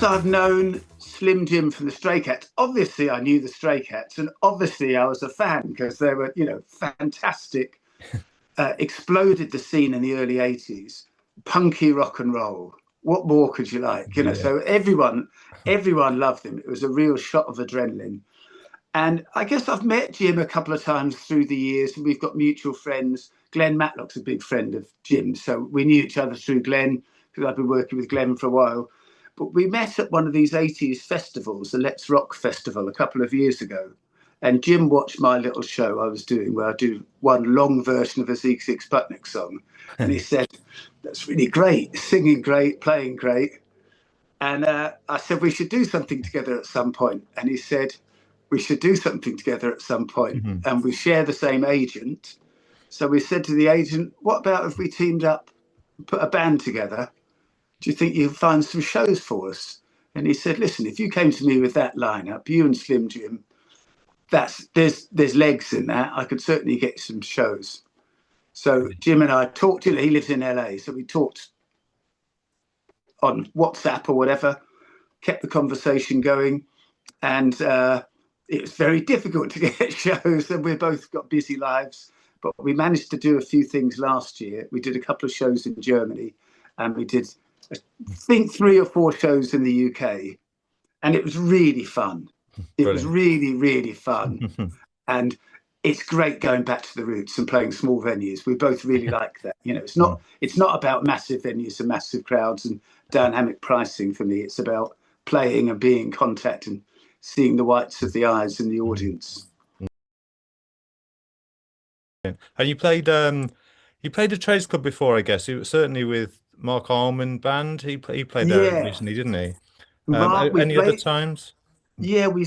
I've known Slim Jim from the Stray Cats, obviously I knew the Stray Cats, and obviously I was a fan because they were, fantastic. Exploded the scene in the early '80s, punky rock and roll. What more could you like? Yeah. So everyone loved them. It was a real shot of adrenaline. And I guess I've met Jim a couple of times through the years, and we've got mutual friends. Glenn Matlock's a big friend of Jim, so we knew each other through Glenn because I've been working with Glenn for a while. But we met at one of these '80s festivals, the Let's Rock Festival, a couple of years ago. And Jim watched my little show I was doing where I do one long version of a Sigue Sputnik song. And he said, "That's really great, singing great, playing great." And I said, "We should do something together at some point." And he said, "We should do something together at some point." Mm-hmm. And we share the same agent. So we said to the agent, "What about if we teamed up, put a band together? Do you think you'd find some shows for us?" And he said, "Listen, if you came to me with that lineup, you and Slim Jim, there's legs in that. I could certainly get some shows." So Jim and I talked. He lives in LA, so we talked on WhatsApp or whatever, kept the conversation going, and it was very difficult to get shows, and we both got busy lives. But we managed to do a few things last year. We did a couple of shows in Germany, and we did, I think, 3 or 4 shows in the UK, and it was really fun. It was really, really fun. And it's great going back to the roots and playing small venues. We both really like that. It's not about massive venues and massive crowds and dynamic pricing for me. It's about playing and being in contact and seeing the whites of the eyes in the audience. And you played a Trades Club before, I guess. It was certainly with Marc Almond band. He played there Yeah. recently, didn't he? Marc, we Any other played. times? Yeah, we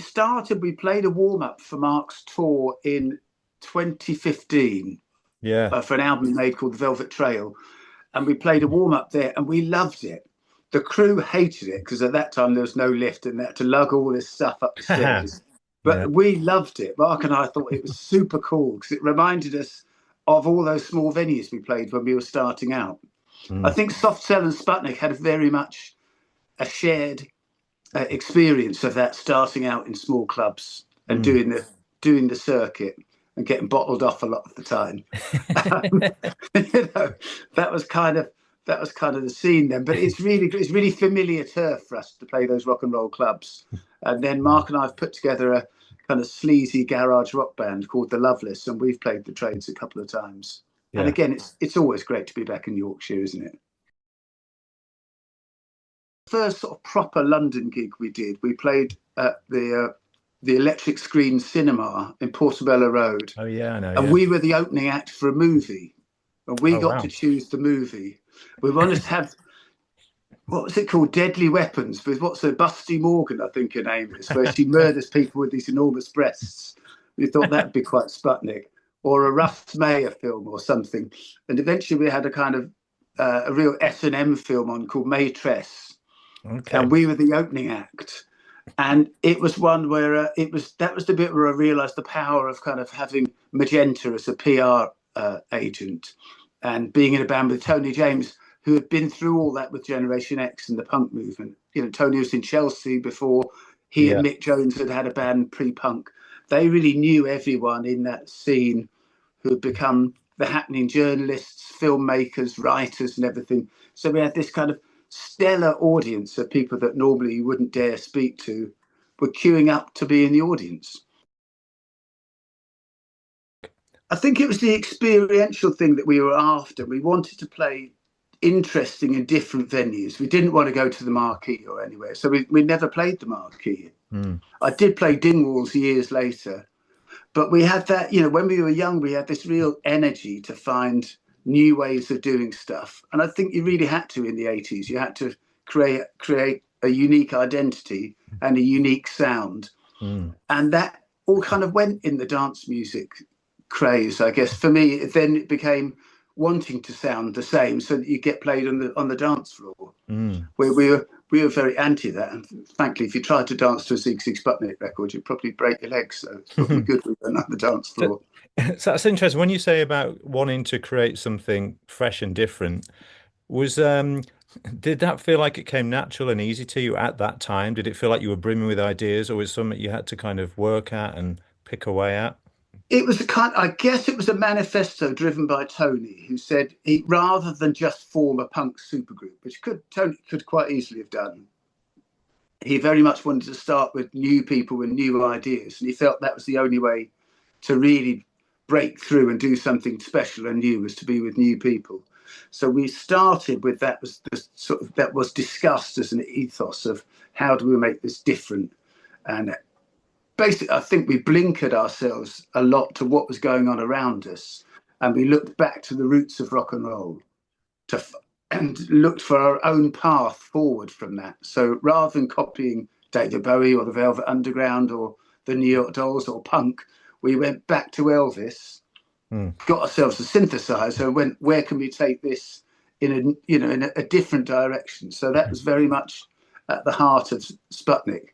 played a warm up for Marc's tour in 2015 Yeah. for an album he made called The Velvet Trail. And we played a warm up there and we loved it. The crew hated it because at that time there was no lift and they had to lug all this stuff up the stairs. Yeah. But we loved it. Marc and I thought it was super cool because it reminded us of all those small venues we played when we were starting out. I think Soft Cell and Sputnik had very much a shared experience of that, starting out in small clubs and doing the circuit and getting bottled off a lot of the time. That was kind of the scene then. But it's really familiar turf for us to play those rock and roll clubs. And then Marc and I have put together a kind of sleazy garage rock band called the Loveless, and we've played the Trades a couple of times. Yeah. And again, it's always great to be back in Yorkshire, isn't it? First sort of proper London gig we did, we played at the Electric Screen Cinema in Portobello Road. Oh yeah, I know. And we were the opening act for a movie, and we got to choose the movie. We wanted to have, what was it called, Deadly Weapons, with Busty Morgan, I think her name is, where she murders people with these enormous breasts. We thought that'd be quite Sputnik, or a Russ Meyer film or something. And eventually we had a kind of a real S&M film on called Maitresse. Okay. And we were the opening act. And it was one where that was the bit where I realised the power of kind of having Magenta as a PR agent and being in a band with Tony James, who had been through all that with Generation X and the punk movement. Tony was in Chelsea before. He and Mick Jones had a band pre-punk. They really knew everyone in that scene who had become the happening journalists, filmmakers, writers and everything. So we had this kind of stellar audience of people that normally you wouldn't dare speak to were queuing up to be in the audience. I think it was the experiential thing that we were after. We wanted to play interesting and different venues. We didn't want to go to the Marquee or anywhere. So we never played the Marquee. I did play Dingwalls years later. But we had that, when we were young, we had this real energy to find new ways of doing stuff. And I think you really had to in the 80s. You had to create a unique identity and a unique sound. And that all kind of went in the dance music craze, I guess. For me, then it became wanting to sound the same so that you get played on the dance floor, where we were very anti that. And frankly, if you tried to dance to a Sigue Sputnik record, you'd probably break your legs. So it's probably good we weren't on the dance floor. So that's interesting. When you say about wanting to create something fresh and different, was Did that feel like it came natural and easy to you at that time? Did it feel like you were brimming with ideas, or was it something you had to kind of work at and pick away at? It was I guess it was a manifesto driven by Tony, who said rather than just form a punk supergroup, which Tony could quite easily have done, he very much wanted to start with new people with new ideas. And he felt that was the only way to really break through and do something special and new, was to be with new people. So we started with that, was the sort of, that was discussed as an ethos of how do we make this different. And basically, I think we blinkered ourselves a lot to what was going on around us. And we looked back to the roots of rock and roll to and looked for our own path forward from that. So rather than copying David Bowie or the Velvet Underground or the New York Dolls or punk, we went back to Elvis, got ourselves a synthesizer, and went, where can we take this in a different direction? So that was very much at the heart of Sputnik.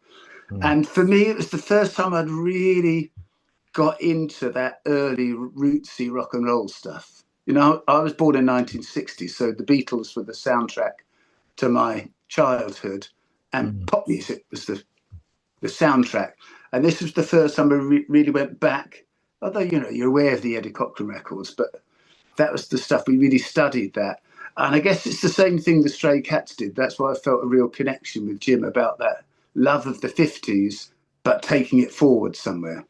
And for me, it was the first time I'd really got into that early rootsy rock and roll stuff. You know, I was born in 1960, so the Beatles were the soundtrack to my childhood, and pop music was the soundtrack. And this was the first time I really went back. Although, you know, you're aware of the Eddie Cochran records, but that was the stuff we really studied that. And I guess it's the same thing the Stray Cats did. That's why I felt a real connection with Jim about that love of the 50s, but taking it forward somewhere.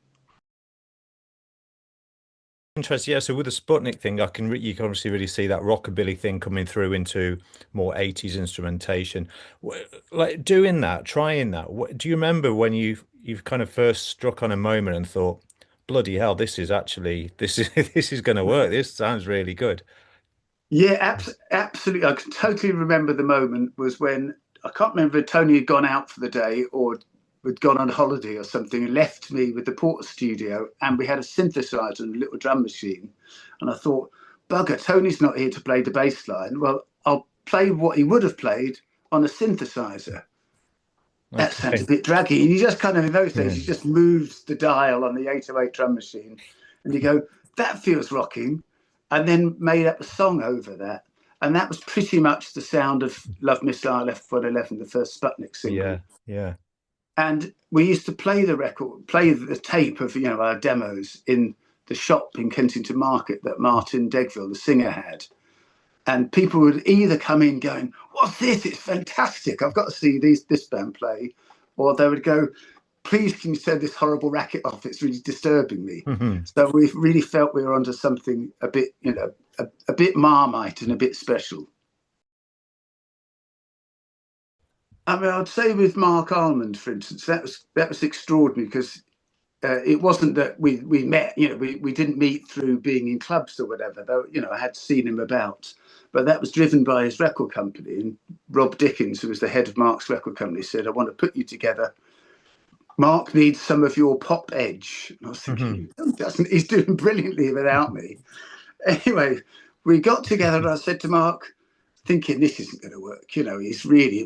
Interesting. Yeah. So with the Sputnik thing, you can obviously really see that rockabilly thing coming through into more 80s instrumentation. Like doing that, trying that. Do you remember when you've kind of first struck on a moment and thought, bloody hell, this is this is going to work. This sounds really good. Yeah, absolutely. I can totally remember the moment was when, I can't remember if Tony had gone out for the day or had gone on holiday or something, and left me with the Porter studio, and we had a synthesizer and a little drum machine. And I thought, bugger, Tony's not here to play the bass line. Well, I'll play what he would have played on a synthesizer. That sounds a Okay. bit draggy. And you just kind of, in those days, you just moved the dial on the 808 drum machine and you go, that feels rocking. And then made up a song over that. And that was pretty much the sound of Love Missile F-111, the first Sputnik single. Yeah. Yeah. And we used to play the tape of, you know, our demos in the shop in Kensington Market that Martin Degville, the singer, had. And people would either come in going, what's this? It's fantastic. I've got to see this band play. Or they would go, please, can you turn this horrible racket off? It's really disturbing me. So we really felt we were onto something a bit, you know, a bit Marmite and a bit special. I mean, I'd say with Marc Almond, for instance, that was extraordinary, because it wasn't that we met, you know, we didn't meet through being in clubs or whatever, though, you know, I had seen him about. But that was driven by his record company. And Rob Dickens, who was the head of Marc's record company, said, I want to put you together. Marc needs some of your pop edge. And I was thinking, he's doing brilliantly without me. Anyway, we got together and I said to Marc, thinking this isn't going to work. You know,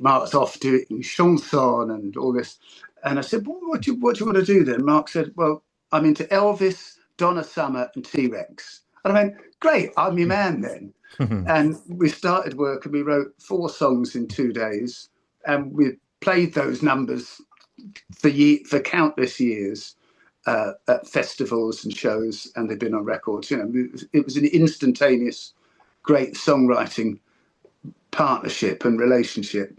Marc's off doing chanson and all this. And I said, well, what do you want to do then? Marc said, well, I'm into Elvis, Donna Summer and T-Rex. And I went, great, I'm your man then. And we started work and we wrote 4 songs in 2 days. And we played those numbers for countless years at festivals and shows, and they've been on records. You know, it was an instantaneous, great songwriting partnership and relationship.